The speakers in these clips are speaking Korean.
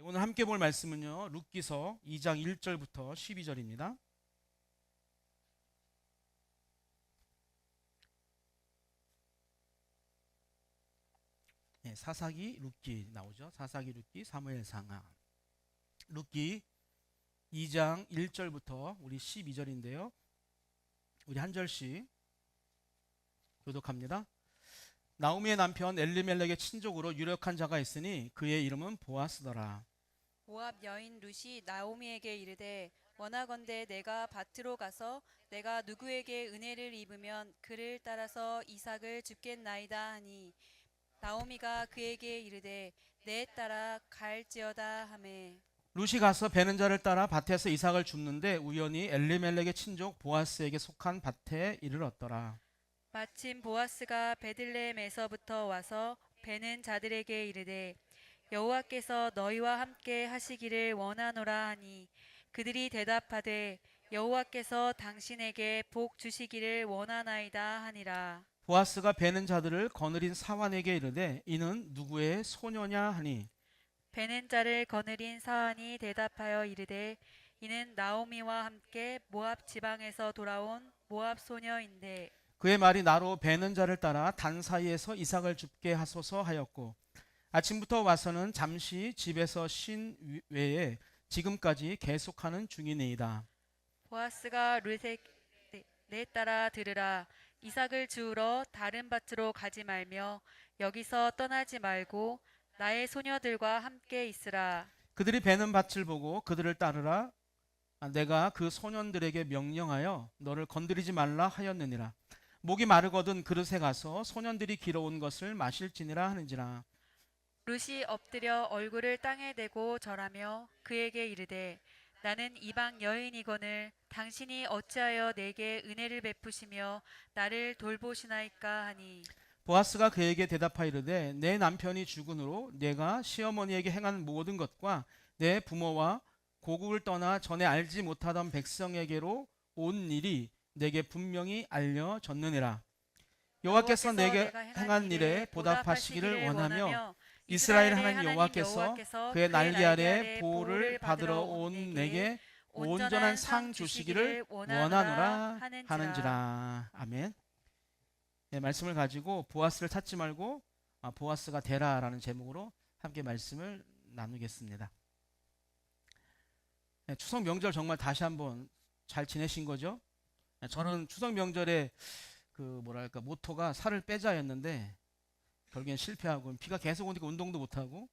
오늘 함께 볼 말씀은요, 룻기서 2장 1절부터 12절입니다. 사사기, 룻기 나오죠. 사사기, 룻기, 사무엘상하. 룻기 2장 1절부터 우리 12절인데요. 우리 한 절씩 교독합니다. 나오미의 남편 엘리멜렉의 친족으로 유력한 자가 있으니 그의 이름은 보아스더라. 모압 여인 룻이 나오미에게 이르되 원하건대 내가 밭으로 가서 내가 누구에게 은혜를 입으면 그를 따라서 이삭을 줍겠나이다 하니 나오미가 그에게 이르되 내 딸아 갈지어다 하매 룻이 가서 베는 자를 따라 밭에서 이삭을 줍는데 우연히 엘리멜렉의 친족 보아스에게 속한 밭에 이르렀더라. 마침 보아스가 베들레헴에서부터 와서 베는 자들에게 이르되 여호와께서 너희와 함께 하시기를 원하노라 하니 그들이 대답하되 여호와께서 당신에게 복 주시기를 원하나이다 하니라. 보아스가 베는 자들을 거느린 사환에게 이르되 이는 누구의 소녀냐 하니 베는 자를 거느린 사환이 대답하여 이르되 이는 나오미와 함께 모압 지방에서 돌아온 모압 소녀인데 그의 말이 나로 베는 자를 따라 단 사이에서 이삭을 줍게 하소서 하였고 아침부터 와서는 잠시 집에서 쉰 외에 지금까지 계속하는 중이니이다. 보아스가 룻에 내 딸아 들으라 이삭을 주우러 다른 밭으로 가지 말며 여기서 떠나지 말고 나의 소녀들과 함께 있으라. 그들이 베는 밭을 보고 그들을 따르라. 내가 그 소년들에게 명령하여 너를 건드리지 말라 하였느니라. 목이 마르거든 그릇에 가서 소년들이 길어온 것을 마실지니라 하는지라. 룻이 엎드려 얼굴을 땅에 대고 절하며 그에게 이르되 나는 이방 여인이거늘 당신이 어찌하여 내게 은혜를 베푸시며 나를 돌보시나이까 하니 보아스가 그에게 대답하여 이르되 내 남편이 죽은 후로 내가 시어머니에게 행한 모든 것과 내 부모와 고국을 떠나 전에 알지 못하던 백성에게로 온 일이 내게 분명히 알려졌느니라. 여호와께서 내게 행한 일에 보답하시기를 원하며 이스라엘 하나님 여호와께서 그의 날개 아래 보호를 받으러 온 내게 온전한 상 주시기를 원하노라 하는지라. 아멘. 네, 말씀을 가지고 보아스를 찾지 말고 보아스가 되라라는 제목으로 함께 말씀을 나누겠습니다. 네, 추석 명절 정말 다시 한번 잘 지내신 거죠? 네, 저는 추석 명절에 그 뭐랄까 모토가 살을 빼자였는데 결국엔 실패하고 피가 계속 오니까 운동도 못하고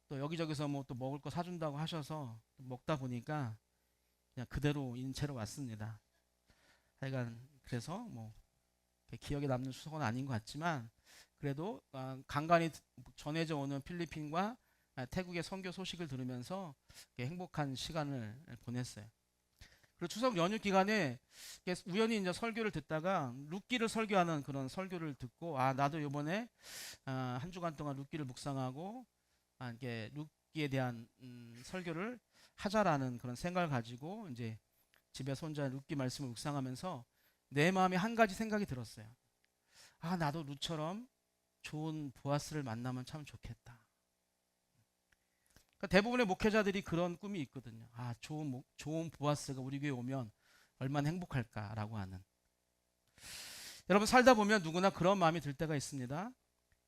또 여기저기서 뭐 또 먹을 거 사준다고 하셔서 먹다 보니까 그냥 그대로 인체로 왔습니다. 하여간 그래서 뭐 기억에 남는 추석은 아닌 것 같지만 그래도 간간히 전해져 오는 필리핀과 태국의 선교 소식을 들으면서 행복한 시간을 보냈어요. 그리고 추석 연휴 기간에 우연히 이제 설교를 듣다가 룻기를 설교하는 그런 설교를 듣고 나도 이번에 한 주간 동안 룻기를 묵상하고 이게 룻기에 대한 설교를 하자라는 그런 생각을 가지고 이제 집에서 혼자 룻기 말씀을 묵상하면서 내 마음에 한 가지 생각이 들었어요. 나도 룻처럼 좋은 보아스를 만나면 참 좋겠다. 그러니까 대부분의 목회자들이 그런 꿈이 있거든요. 좋은 보아스가 우리 교회에 오면 얼마나 행복할까라고 하는. 여러분 살다 보면 누구나 그런 마음이 들 때가 있습니다.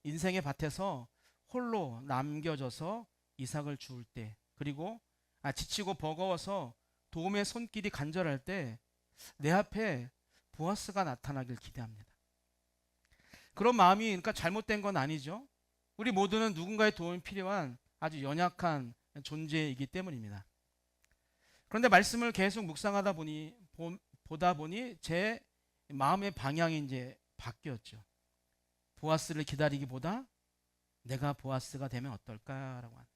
인생의 밭에서 홀로 남겨져서 이삭을 주울 때, 그리고 지치고 버거워서 도움의 손길이 간절할 때 내 앞에 보아스가 나타나길 기대합니다. 그런 마음이 그러니까 잘못된 건 아니죠. 우리 모두는 누군가의 도움이 필요한 아주 연약한 존재이기 때문입니다. 그런데 말씀을 계속 묵상하다 보다 보니 제 마음의 방향이 이제 바뀌었죠. 보아스를 기다리기보다 내가 보아스가 되면 어떨까라고 하는.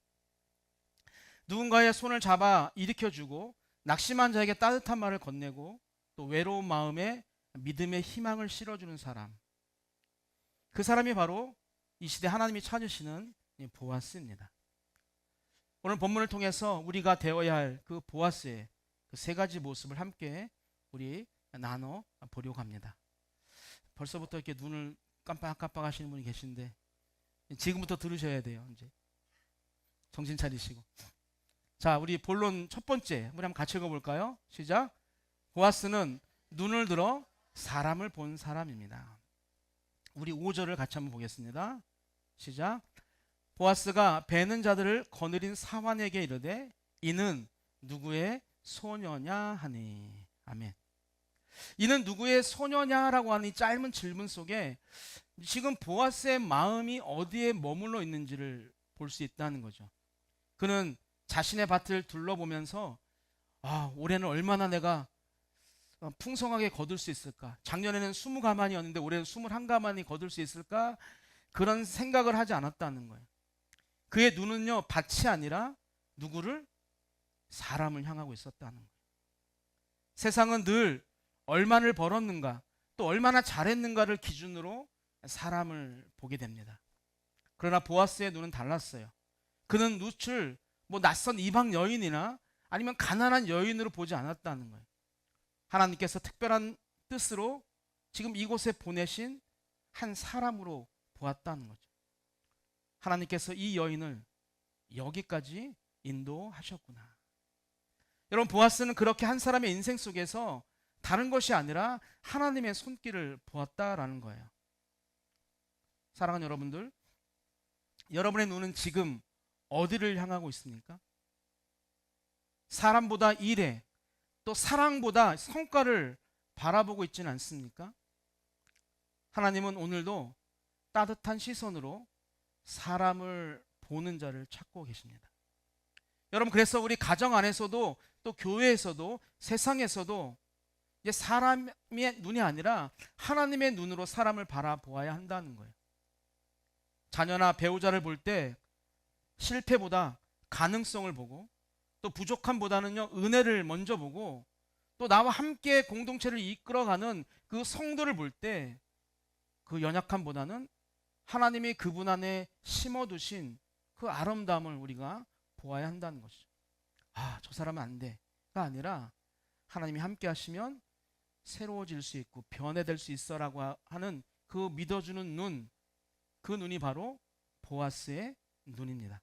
누군가의 손을 잡아 일으켜주고 낙심한 자에게 따뜻한 말을 건네고 또 외로운 마음에 믿음의 희망을 실어주는 사람. 그 사람이 바로 이 시대 하나님이 찾으시는 보아스입니다. 오늘 본문을 통해서 우리가 되어야 할 그 보아스의 그 세 가지 모습을 함께 우리 나눠 보려고 합니다. 벌써부터 이렇게 눈을 깜빡깜빡 하시는 분이 계신데 지금부터 들으셔야 돼요. 이제 정신 차리시고. 자, 우리 본론 첫 번째, 우리 한번 같이 읽어볼까요? 시작. 보아스는 눈을 들어 사람을 본 사람입니다. 우리 5절을 같이 한번 보겠습니다. 시작. 보아스가 베는 자들을 거느린 사환에게 이르되 이는 누구의 소녀냐 하니. 아멘. 이는 누구의 소녀냐라고 하는 이 짧은 질문 속에 지금 보아스의 마음이 어디에 머물러 있는지를 볼 수 있다는 거죠. 그는 자신의 밭을 둘러보면서 올해는 얼마나 내가 풍성하게 거둘 수 있을까? 작년에는 20가만이었는데 올해는 21가만이 거둘 수 있을까? 그런 생각을 하지 않았다는 거예요. 그의 눈은요, 밭이 아니라 누구를? 사람을 향하고 있었다는 거예요. 세상은 늘 얼마를 벌었는가, 또 얼마나 잘했는가를 기준으로 사람을 보게 됩니다. 그러나 보아스의 눈은 달랐어요. 그는 룻을 낯선 이방 여인이나 아니면 가난한 여인으로 보지 않았다는 거예요. 하나님께서 특별한 뜻으로 지금 이곳에 보내신 한 사람으로 보았다는 거죠. 하나님께서 이 여인을 여기까지 인도하셨구나. 여러분, 보아스는 그렇게 한 사람의 인생 속에서 다른 것이 아니라 하나님의 손길을 보았다라는 거예요. 사랑하는 여러분들, 여러분의 눈은 지금 어디를 향하고 있습니까? 사람보다 일에, 또 사랑보다 성과를 바라보고 있지는 않습니까? 하나님은 오늘도 따뜻한 시선으로 사람을 보는 자를 찾고 계십니다. 여러분, 그래서 우리 가정 안에서도 또 교회에서도 세상에서도 이제 사람의 눈이 아니라 하나님의 눈으로 사람을 바라보아야 한다는 거예요. 자녀나 배우자를 볼 때 실패보다 가능성을 보고, 또 부족함보다는요, 은혜를 먼저 보고, 또 나와 함께 공동체를 이끌어가는 그 성도를 볼 때 그 연약함보다는 하나님이 그분 안에 심어두신 그 아름다움을 우리가 보아야 한다는 것이죠. 저 사람은 안 돼가 아니라 하나님이 함께 하시면 새로워질 수 있고 변해될 수 있어라고 하는 그 믿어주는 눈, 그 눈이 바로 보아스의 눈입니다.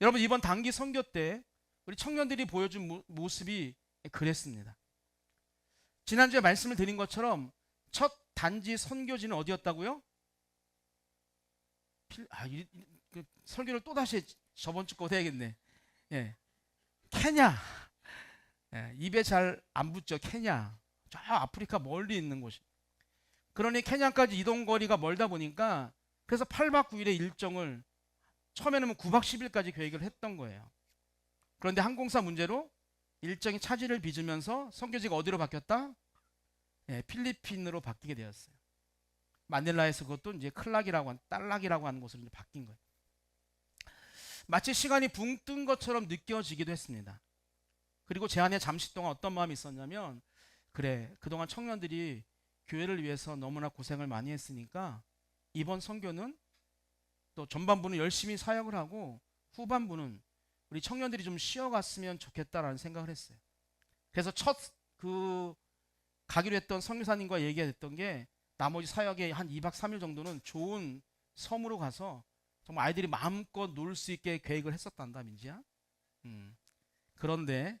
여러분, 이번 단기 선교 때 우리 청년들이 보여준 모습이 그랬습니다. 지난주에 말씀을 드린 것처럼 첫 단지 선교지는 어디였다고요? 설교를 또다시 저번 주 거 해야겠네. 케냐. 입에 잘 안 붙죠. 케냐. 저 아프리카 멀리 있는 곳이. 그러니 케냐까지 이동 거리가 멀다 보니까 그래서 8박 9일의 일정을 처음에는 9박 10일까지 계획을 했던 거예요. 그런데 항공사 문제로 일정이 차질을 빚으면서 선교지가 어디로 바뀌었다? 필리핀으로 바뀌게 되었어요. 마닐라에서 그것도 이제 딸락이라고 하는 곳으로 이제 바뀐 거예요. 마치 시간이 붕 뜬 것처럼 느껴지기도 했습니다. 그리고 제 안에 잠시 동안 어떤 마음이 있었냐면, 그래, 그동안 청년들이 교회를 위해서 너무나 고생을 많이 했으니까 이번 선교는 또 전반부는 열심히 사역을 하고 후반부는 우리 청년들이 좀 쉬어갔으면 좋겠다라는 생각을 했어요. 그래서 가기로 했던 선교사님과 얘기가 됐던 게, 나머지 사역에 한 2박 3일 정도는 좋은 섬으로 가서 정말 아이들이 마음껏 놀 수 있게 계획을 했었단다, 민지야. 그런데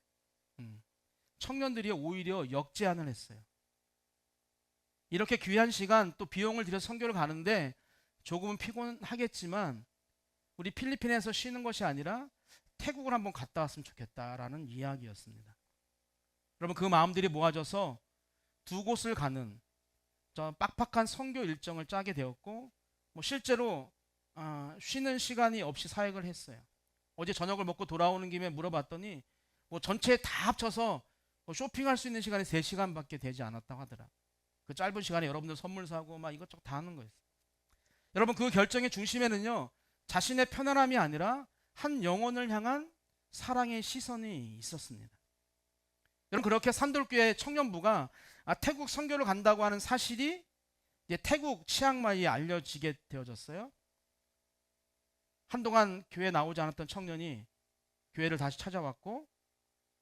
청년들이 오히려 역제안을 했어요. 이렇게 귀한 시간 또 비용을 들여 선교를 가는데 조금은 피곤하겠지만 우리 필리핀에서 쉬는 것이 아니라 태국을 한번 갔다 왔으면 좋겠다라는 이야기였습니다. 여러분, 그 마음들이 모아져서 두 곳을 가는 저 빡빡한 선교 일정을 짜게 되었고, 실제로 쉬는 시간이 없이 사역을 했어요. 어제 저녁을 먹고 돌아오는 김에 물어봤더니 전체 다 합쳐서 쇼핑할 수 있는 시간이 3시간밖에 되지 않았다고 하더라. 그 짧은 시간에 여러분들 선물 사고 막 이것저것 다 하는 거였어요. 여러분, 그 결정의 중심에는요, 자신의 편안함이 아니라 한 영혼을 향한 사랑의 시선이 있었습니다. 여러분, 그렇게 산돌교회 청년부가 태국 선교를 간다고 하는 사실이 이제 태국 치앙마이에 알려지게 되어졌어요. 한동안 교회에 나오지 않았던 청년이 교회를 다시 찾아왔고,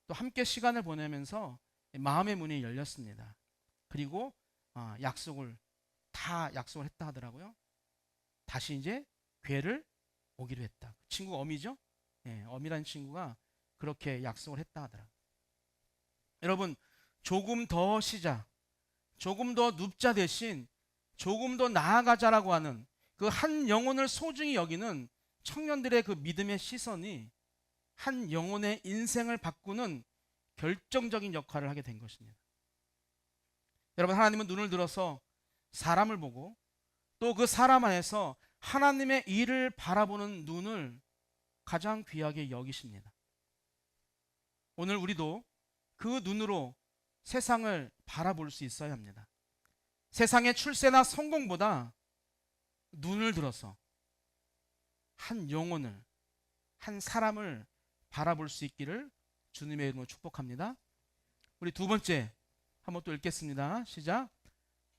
또 함께 시간을 보내면서 마음의 문이 열렸습니다. 그리고 약속을 했다 하더라고요. 다시 이제 교회를 오기로 했다. 친구가 어미죠? 엄이라는 친구가 그렇게 약속을 했다 하더라고요. 여러분, 조금 더 쉬자, 조금 더 눕자 대신 조금 더 나아가자라고 하는 그 한 영혼을 소중히 여기는 청년들의 그 믿음의 시선이 한 영혼의 인생을 바꾸는 결정적인 역할을 하게 된 것입니다. 여러분, 하나님은 눈을 들어서 사람을 보고 또 그 사람 안에서 하나님의 일을 바라보는 눈을 가장 귀하게 여기십니다. 오늘 우리도 그 눈으로 세상을 바라볼 수 있어야 합니다. 세상의 출세나 성공보다 눈을 들어서 한 영혼을, 한 사람을 바라볼 수 있기를 주님의 이름으로 축복합니다. 우리 두 번째 한번 또 읽겠습니다. 시작.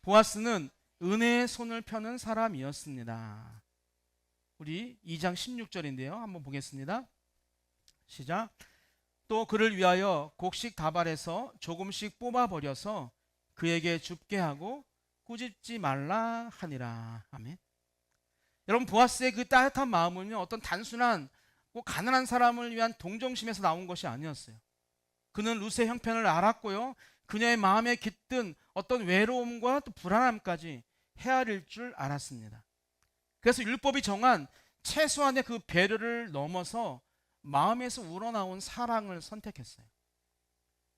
보아스는 은혜의 손을 펴는 사람이었습니다. 우리 2장 16절인데요. 한번 보겠습니다. 시작. 또 그를 위하여 곡식 다발에서 조금씩 뽑아버려서 그에게 줍게 하고 꾸짖지 말라 하니라. 아멘. 여러분, 보아스의 그 따뜻한 마음은요, 어떤 단순한 가난한 사람을 위한 동정심에서 나온 것이 아니었어요. 그는 룻의 형편을 알았고요, 그녀의 마음에 깃든 어떤 외로움과 또 불안함까지 헤아릴 줄 알았습니다. 그래서 율법이 정한 최소한의 그 배려를 넘어서 마음에서 우러나온 사랑을 선택했어요.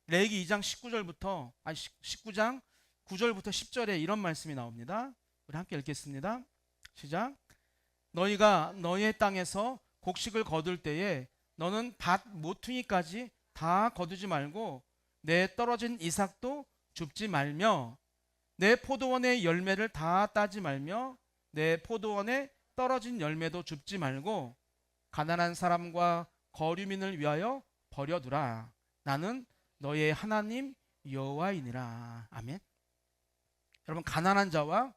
레위기 2장 19장 9절부터 10절에 이런 말씀이 나옵니다. 우리 함께 읽겠습니다. 시작. 너희가 너희의 땅에서 곡식을 거둘 때에 너는 밭 모퉁이까지 다 거두지 말고 내 떨어진 이삭도 줍지 말며 내 포도원의 열매를 다 따지 말며 내 포도원에 떨어진 열매도 줍지 말고 가난한 사람과 거류민을 위하여 버려두라. 나는 너의 하나님 여호와이니라. 아멘. 여러분, 가난한 자와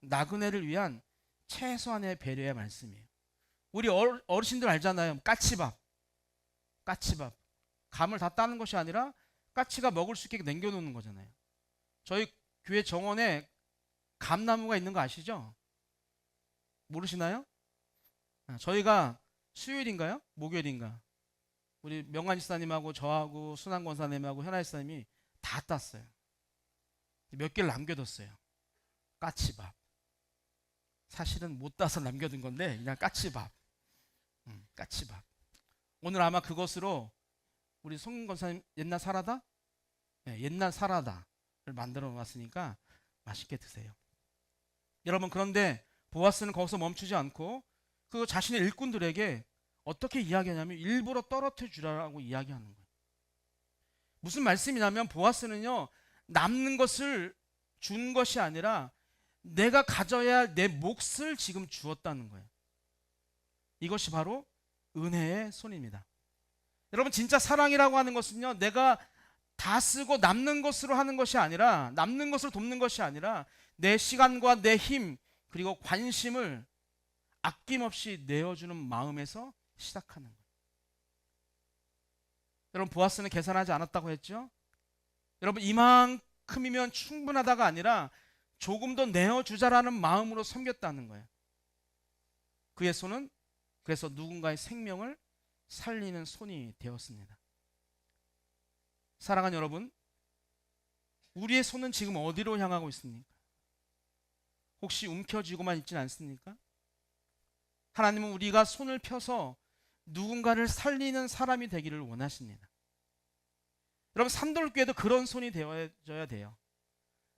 나그네를 위한 최소한의 배려의 말씀이에요. 우리 어르신들 알잖아요. 까치밥. 감을 다 따는 것이 아니라 까치가 먹을 수 있게 남겨놓는 거잖아요. 저희 교회 정원에 감나무가 있는 거 아시죠? 모르시나요? 저희가 수요일인가요? 목요일인가? 우리 명관 지사님하고 저하고 순환 권사님하고 현아 지사님이 다 땄어요. 몇 개를 남겨뒀어요. 까치밥. 사실은 못 따서 남겨둔 건데 그냥 까치밥. 까치밥. 오늘 아마 그것으로 우리 송근 권사님 옛날 사라다? 네, 옛날 사라다를 만들어 놨으니까 맛있게 드세요. 여러분, 그런데 보아스는 거기서 멈추지 않고 그 자신의 일꾼들에게 어떻게 이야기하냐면 일부러 떨어뜨려 주라고 이야기하는 거예요. 무슨 말씀이냐면 보아스는요, 남는 것을 준 것이 아니라 내가 가져야 할 내 몫을 지금 주었다는 거예요. 이것이 바로 은혜의 손입니다. 여러분, 진짜 사랑이라고 하는 것은요, 내가 다 쓰고 남는 것으로 하는 것이 아니라, 남는 것을 돕는 것이 아니라 내 시간과 내 힘 그리고 관심을 아낌없이 내어주는 마음에서 시작하는 거예요. 여러분, 보아스는 계산하지 않았다고 했죠? 여러분, 이만큼이면 충분하다가 아니라 조금 더 내어주자라는 마음으로 섬겼다는 거예요. 그의 손은 그래서 누군가의 생명을 살리는 손이 되었습니다. 사랑하는 여러분, 우리의 손은 지금 어디로 향하고 있습니까? 혹시 움켜쥐고만 있지는 않습니까? 하나님은 우리가 손을 펴서 누군가를 살리는 사람이 되기를 원하십니다. 여러분, 산돌교회도 그런 손이 되어져야 돼요.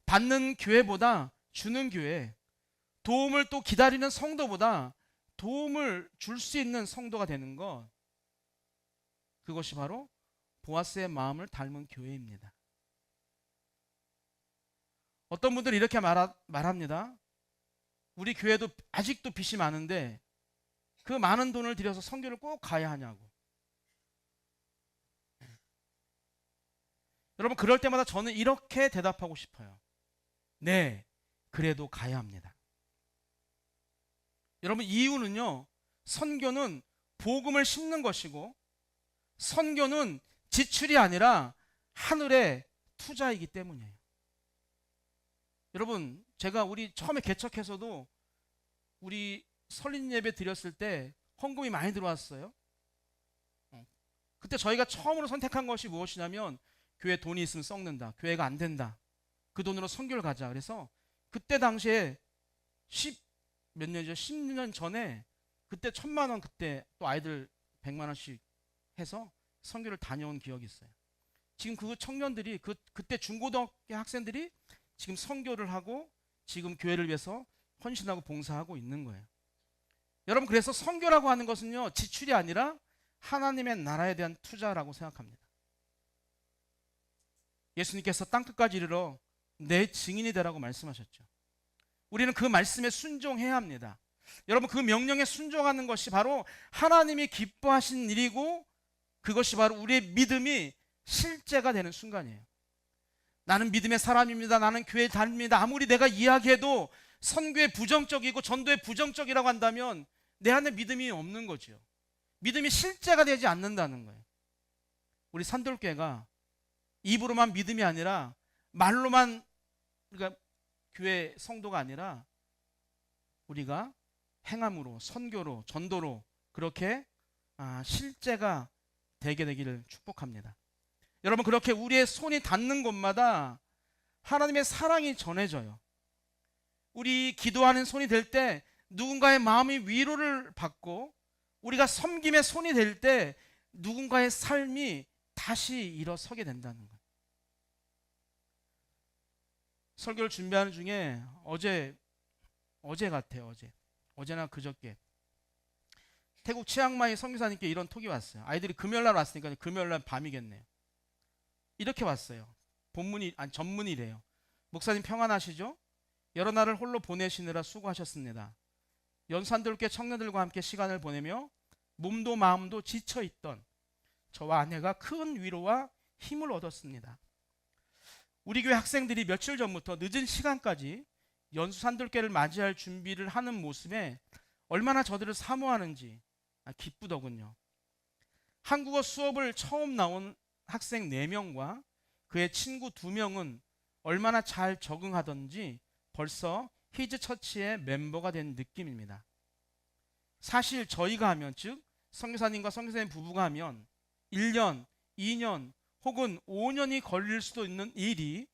받는 교회보다 주는 교회, 도움을 또 기다리는 성도보다 도움을 줄 수 있는 성도가 되는 것, 그것이 바로 보아스의 마음을 닮은 교회입니다. 어떤 분들이 이렇게 말합니다. 우리 교회도 아직도 빚이 많은데 그 많은 돈을 들여서 선교를 꼭 가야 하냐고. 여러분, 그럴 때마다 저는 이렇게 대답하고 싶어요. 네, 그래도 가야 합니다. 여러분, 이유는요, 선교는 복음을 심는 것이고 선교는 지출이 아니라 하늘의 투자이기 때문이에요. 여러분, 제가 우리 처음에 개척해서도 우리 설립 예배 드렸을 때 헌금이 많이 들어왔어요. 그때 저희가 처음으로 선택한 것이 무엇이냐면 교회 돈이 있으면 썩는다. 교회가 안 된다. 그 돈으로 선교를 가자. 그래서 그때 당시에 몇 년이죠? 10년 전에 그때 1,000만 원 그때 또 아이들 100만 원씩 해서 선교를 다녀온 기억이 있어요. 지금 그 청년들이 그때 중고등학교 학생들이 지금 선교를 하고 지금 교회를 위해서 헌신하고 봉사하고 있는 거예요. 여러분 그래서 선교라고 하는 것은요 지출이 아니라 하나님의 나라에 대한 투자라고 생각합니다. 예수님께서 땅끝까지 이르러 내 증인이 되라고 말씀하셨죠. 우리는 그 말씀에 순종해야 합니다. 여러분 그 명령에 순종하는 것이 바로 하나님이 기뻐하신 일이고 그것이 바로 우리의 믿음이 실제가 되는 순간이에요. 나는 믿음의 사람입니다. 나는 교회에 다닙니다. 아무리 내가 이야기해도 선교에 부정적이고 전도에 부정적이라고 한다면 내 안에 믿음이 없는 거죠. 믿음이 실제가 되지 않는다는 거예요. 우리 산돌교회가 입으로만 믿음이 아니라 말로만 그러니까 교회 성도가 아니라 우리가 행함으로 선교로 전도로 그렇게 실제가 되게 되기를 축복합니다. 여러분 그렇게 우리의 손이 닿는 곳마다 하나님의 사랑이 전해져요. 우리 기도하는 손이 될 때 누군가의 마음이 위로를 받고 우리가 섬김의 손이 될 때 누군가의 삶이 다시 일어서게 된다는 거예요. 설교를 준비하는 중에 어제 같아요. 어제나 그저께 태국 치앙마이 선교사님께 이런 톡이 왔어요. 아이들이 금요일날 왔으니까 금요일날 밤이겠네요. 이렇게 왔어요. 전문이래요. 목사님 평안하시죠? 여러 날을 홀로 보내시느라 수고하셨습니다. 연산들께 청년들과 함께 시간을 보내며 몸도 마음도 지쳐있던 저와 아내가 큰 위로와 힘을 얻었습니다. 우리 교회 학생들이 며칠 전부터 늦은 시간까지 연수산들교를 맞이할 준비를 하는 모습에 얼마나 저들을 사모하는지 기쁘더군요. 한국어 수업을 처음 나온 학생 4명과 그의 친구 2명은 얼마나 잘 적응하던지 벌써 히즈처치의 멤버가 된 느낌입니다. 사실 저희가 하면 즉 선교사님과 선교사님 부부가 하면 1년, 2년 혹은 5년이 걸릴 수도 있는 일이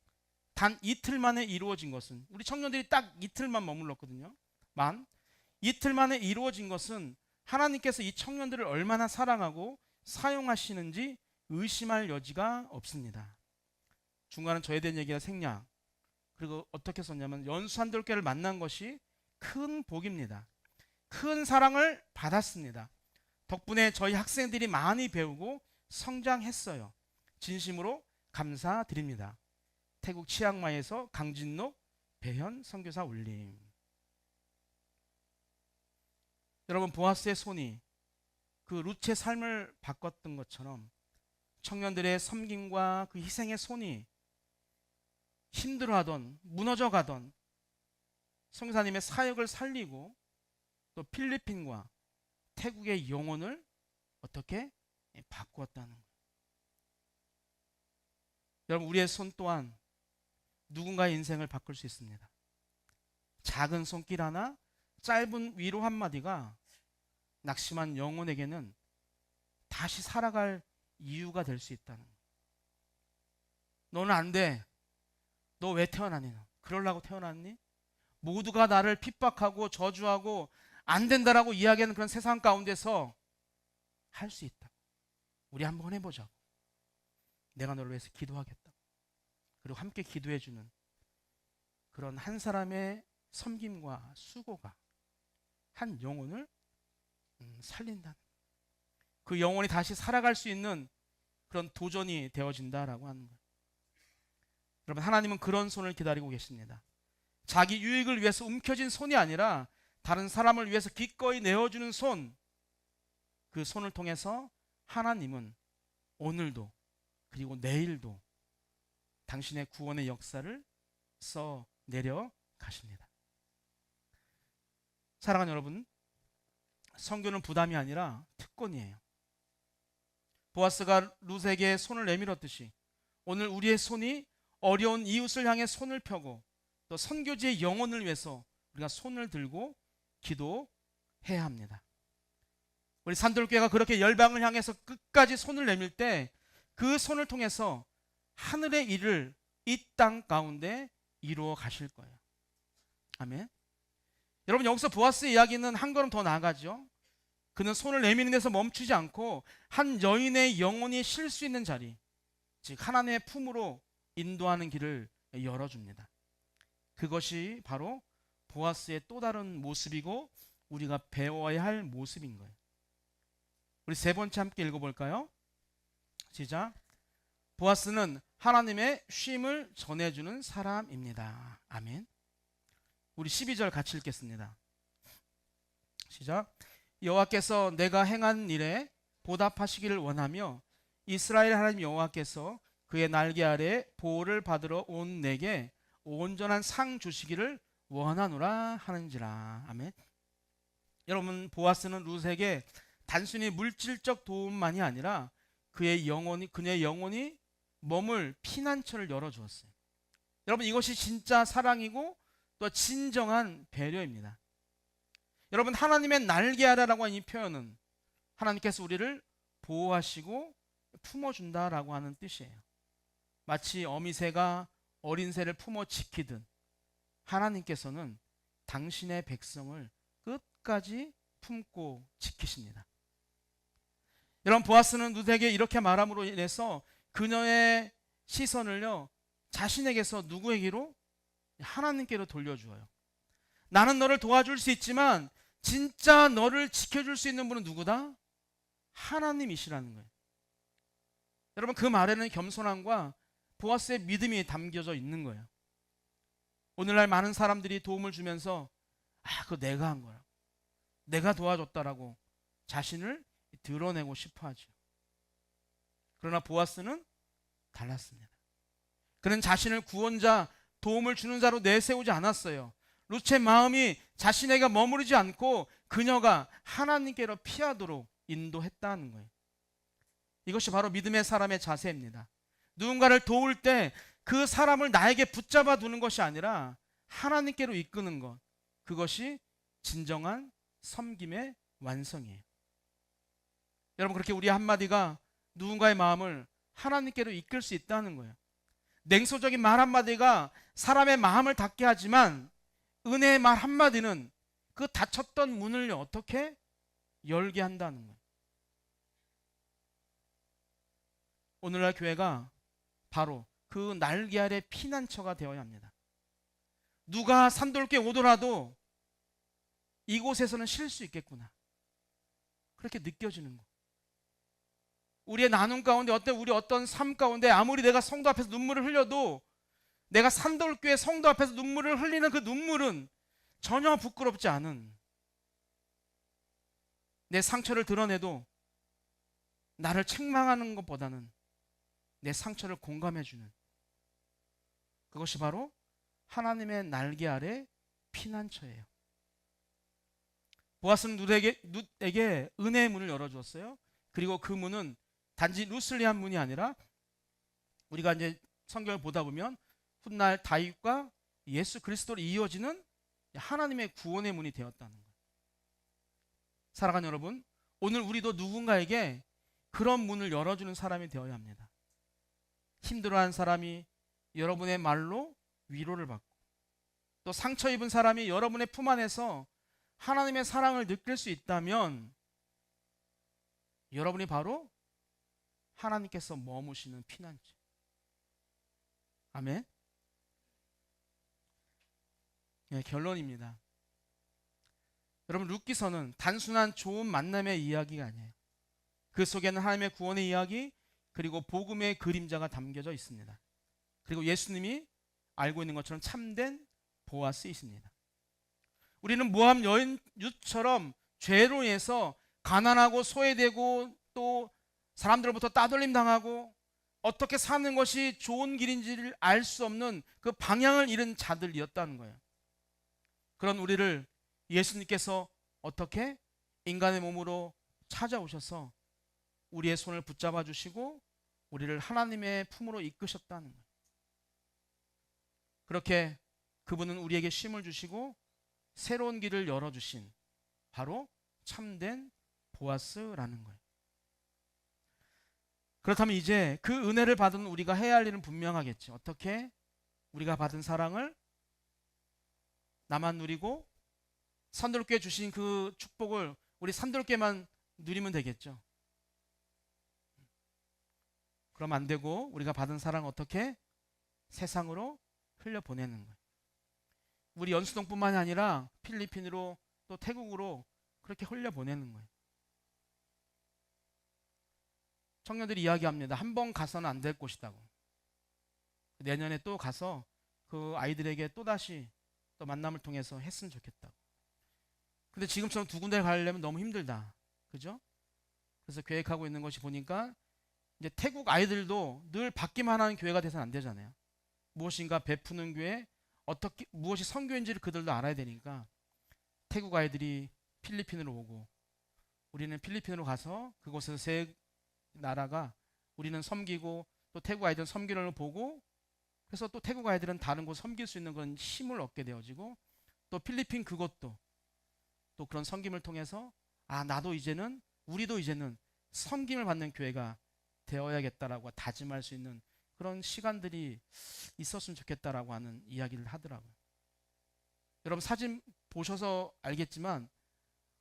단 이틀 만에 이루어진 것은 우리 청년들이 딱 이틀만 머물렀거든요. 이틀 만에 이루어진 것은 하나님께서 이 청년들을 얼마나 사랑하고 사용하시는지 의심할 여지가 없습니다. 중간은 저에 대한 얘기가 생략. 그리고 어떻게 썼냐면 연수한들교를 만난 것이 큰 복입니다. 큰 사랑을 받았습니다. 덕분에 저희 학생들이 많이 배우고 성장했어요. 진심으로 감사드립니다. 태국 치앙마이에서 강진록 배현 선교사 올림. 여러분 보아스의 손이 그 루츠의 삶을 바꿨던 것처럼 청년들의 섬김과 그 희생의 손이 힘들어하던 무너져가던 선교사님의 사역을 살리고 또 필리핀과 태국의 영혼을 어떻게 바꾸었다는 거예요. 여러분 우리의 손 또한 누군가의 인생을 바꿀 수 있습니다. 작은 손길 하나, 짧은 위로 한마디가 낙심한 영혼에게는 다시 살아갈 이유가 될 수 있다는 거예요. 너는 안 돼. 너 왜 태어났니? 그러려고 태어났니? 모두가 나를 핍박하고 저주하고 안 된다라고 이야기하는 그런 세상 가운데서 할 수 있다. 우리 한번 해보자고. 내가 너를 위해서 기도하겠다. 그리고 함께 기도해주는 그런 한 사람의 섬김과 수고가 한 영혼을 살린다는 그 영혼이 다시 살아갈 수 있는 그런 도전이 되어진다라고 하는 거예요. 여러분 하나님은 그런 손을 기다리고 계십니다. 자기 유익을 위해서 움켜진 손이 아니라 다른 사람을 위해서 기꺼이 내어주는 손, 그 손을 통해서 하나님은 오늘도 그리고 내일도 당신의 구원의 역사를 써 내려 가십니다. 사랑하는 여러분, 선교는 부담이 아니라 특권이에요. 보아스가 룻에게 손을 내밀었듯이 오늘 우리의 손이 어려운 이웃을 향해 손을 펴고 또 선교지의 영혼을 위해서 우리가 손을 들고 기도해야 합니다. 우리 산돌교회가 그렇게 열방을 향해서 끝까지 손을 내밀 때 그 손을 통해서 하늘의 일을 이 땅 가운데 이루어 가실 거예요. 아멘. 여러분, 여기서 보아스의 이야기는 한 걸음 더 나아가죠. 그는 손을 내미는 데서 멈추지 않고 한 여인의 영혼이 쉴 수 있는 자리, 즉 하나님의 품으로 인도하는 길을 열어줍니다. 그것이 바로 보아스의 또 다른 모습이고 우리가 배워야 할 모습인 거예요. 우리 세 번째 함께 읽어볼까요? 시작. 보아스는 하나님의 쉼을 전해주는 사람입니다. 아멘. 우리 12절 같이 읽겠습니다. 시작. 여호와께서 내가 행한 일에 보답하시기를 원하며 이스라엘 하나님 여호와께서 그의 날개 아래 보호를 받으러 온 내게 온전한 상 주시기를 원하노라 하는지라. 아멘. 여러분, 보아스는 룻에게 단순히 물질적 도움만이 아니라 그의 영혼이 머물 피난처를 열어주었어요. 여러분, 이것이 진짜 사랑이고 또 진정한 배려입니다. 여러분, 하나님의 날개 아래라고 하는 이 표현은 하나님께서 우리를 보호하시고 품어준다라고 하는 뜻이에요. 마치 어미새가 어린 새를 품어 지키듯 하나님께서는 당신의 백성을 끝까지 품고 지키십니다. 여러분, 보아스는 룻에게 이렇게 말함으로 인해서 그녀의 시선을요 자신에게서 누구에게로? 하나님께로 돌려주어요. 나는 너를 도와줄 수 있지만 진짜 너를 지켜줄 수 있는 분은 누구다? 하나님이시라는 거예요. 여러분, 그 말에는 겸손함과 보아스의 믿음이 담겨져 있는 거예요. 오늘날 많은 사람들이 도움을 주면서 그거 내가 한 거야, 내가 도와줬다라고 자신을 드러내고 싶어 하죠. 그러나 보아스는 달랐습니다. 그는 자신을 구원자, 도움을 주는 자로 내세우지 않았어요. 룻의 마음이 자신에게 머무르지 않고 그녀가 하나님께로 피하도록 인도했다는 거예요. 이것이 바로 믿음의 사람의 자세입니다. 누군가를 도울 때 그 사람을 나에게 붙잡아 두는 것이 아니라 하나님께로 이끄는 것, 그것이 진정한 섬김의 완성이에요. 여러분, 그렇게 우리 한마디가 누군가의 마음을 하나님께로 이끌 수 있다는 거예요. 냉소적인 말 한마디가 사람의 마음을 닫게 하지만 은혜의 말 한마디는 그 닫혔던 문을 어떻게 열게 한다는 거예요. 오늘날 교회가 바로 그 날개 아래 피난처가 되어야 합니다. 누가 산돌교에 오더라도 이곳에서는 쉴 수 있겠구나, 그렇게 느껴지는 거. 우리의 나눔 가운데 우리 어떤 삶 가운데 아무리 내가 성도 앞에서 눈물을 흘려도 내가 산돌교회 성도 앞에서 눈물을 흘리는 그 눈물은 전혀 부끄럽지 않은, 내 상처를 드러내도 나를 책망하는 것보다는 내 상처를 공감해주는, 그것이 바로 하나님의 날개 아래 피난처예요. 보아스는 룻에게 은혜의 문을 열어주었어요. 그리고 그 문은 단지 룻을 위한 문이 아니라 우리가 이제 성경을 보다 보면 훗날 다윗과 예수 그리스도로 이어지는 하나님의 구원의 문이 되었다는 거예요. 사랑하는 여러분, 오늘 우리도 누군가에게 그런 문을 열어주는 사람이 되어야 합니다. 힘들어하는 사람이 여러분의 말로 위로를 받고, 또 상처 입은 사람이 여러분의 품 안에서 하나님의 사랑을 느낄 수 있다면 여러분이 바로 하나님께서 머무시는 피난처. 아멘. 결론입니다. 여러분, 룻기서는 단순한 좋은 만남의 이야기가 아니에요. 그 속에는 하나님의 구원의 이야기, 그리고 복음의 그림자가 담겨져 있습니다. 그리고 예수님이 알고 있는 것처럼 참된 보아스이십니다. 우리는 모함 여인 룻처럼 죄로 인해서 가난하고 소외되고 또 사람들로부터 따돌림 당하고 어떻게 사는 것이 좋은 길인지를 알 수 없는 그 방향을 잃은 자들이었다는 거예요. 그런 우리를 예수님께서 어떻게 인간의 몸으로 찾아오셔서 우리의 손을 붙잡아 주시고 우리를 하나님의 품으로 이끄셨다는 거예요. 그렇게 그분은 우리에게 쉼을 주시고 새로운 길을 열어주신 바로 참된 보아스라는 거예요. 그렇다면 이제 그 은혜를 받은 우리가 해야 할 일은 분명하겠죠. 어떻게? 우리가 받은 사랑을 나만 누리고 산돌께 주신 그 축복을 우리 산돌께만 누리면 되겠죠. 그럼 안 되고 우리가 받은 사랑을 어떻게? 세상으로 흘려보내는 거예요. 우리 연수동뿐만이 아니라 필리핀으로 또 태국으로 그렇게 흘려보내는 거예요. 청년들이 이야기합니다. 한 번 가서는 안 될 곳이다고. 내년에 또 가서 그 아이들에게 또다시 또 만남을 통해서 했으면 좋겠다고. 근데 지금처럼 두 군데 가려면 너무 힘들다. 그죠? 그래서 계획하고 있는 것이 보니까 이제 태국 아이들도 늘 받기만 하는 교회가 돼서는 안 되잖아요. 무엇인가 베푸는 교회, 어떻게 무엇이 선교인지를 그들도 알아야 되니까 태국 아이들이 필리핀으로 오고 우리는 필리핀으로 가서 그곳에서 세 나라가 우리는 섬기고 또 태국 아이들은 섬기는 걸 보고 그래서 또 태국 아이들은 다른 곳 섬길 수 있는 그런 힘을 얻게 되어지고 또 필리핀 그것도 또 그런 섬김을 통해서 아 나도 이제는 우리도 이제는 섬김을 받는 교회가 되어야겠다라고 다짐할 수 있는 그런 시간들이 있었으면 좋겠다라고 하는 이야기를 하더라고요. 여러분 사진 보셔서 알겠지만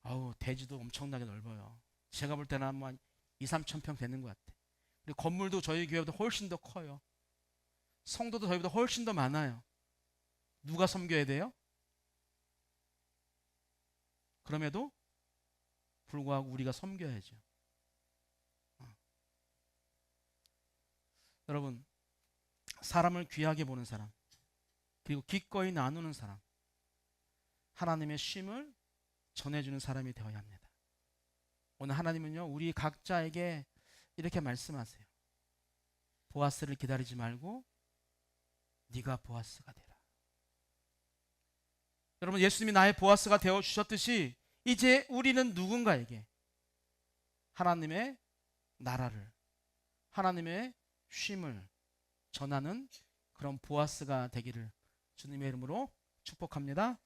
아우 대지도 엄청나게 넓어요. 제가 볼 때는 한 2, 3천 평 되는 것 같아요. 그리고 건물도 저희 교회보다 훨씬 더 커요. 성도도 저희보다 훨씬 더 많아요. 누가 섬겨야 돼요? 그럼에도 불구하고 우리가 섬겨야죠. 여러분 사람을 귀하게 보는 사람 그리고 기꺼이 나누는 사람 하나님의 쉼을 전해주는 사람이 되어야 합니다. 오늘 하나님은요 우리 각자에게 이렇게 말씀하세요. 보아스를 기다리지 말고 네가 보아스가 되라. 여러분 예수님이 나의 보아스가 되어주셨듯이 이제 우리는 누군가에게 하나님의 나라를 하나님의 쉼을 전하는 그런 보아스가 되기를 주님의 이름으로 축복합니다.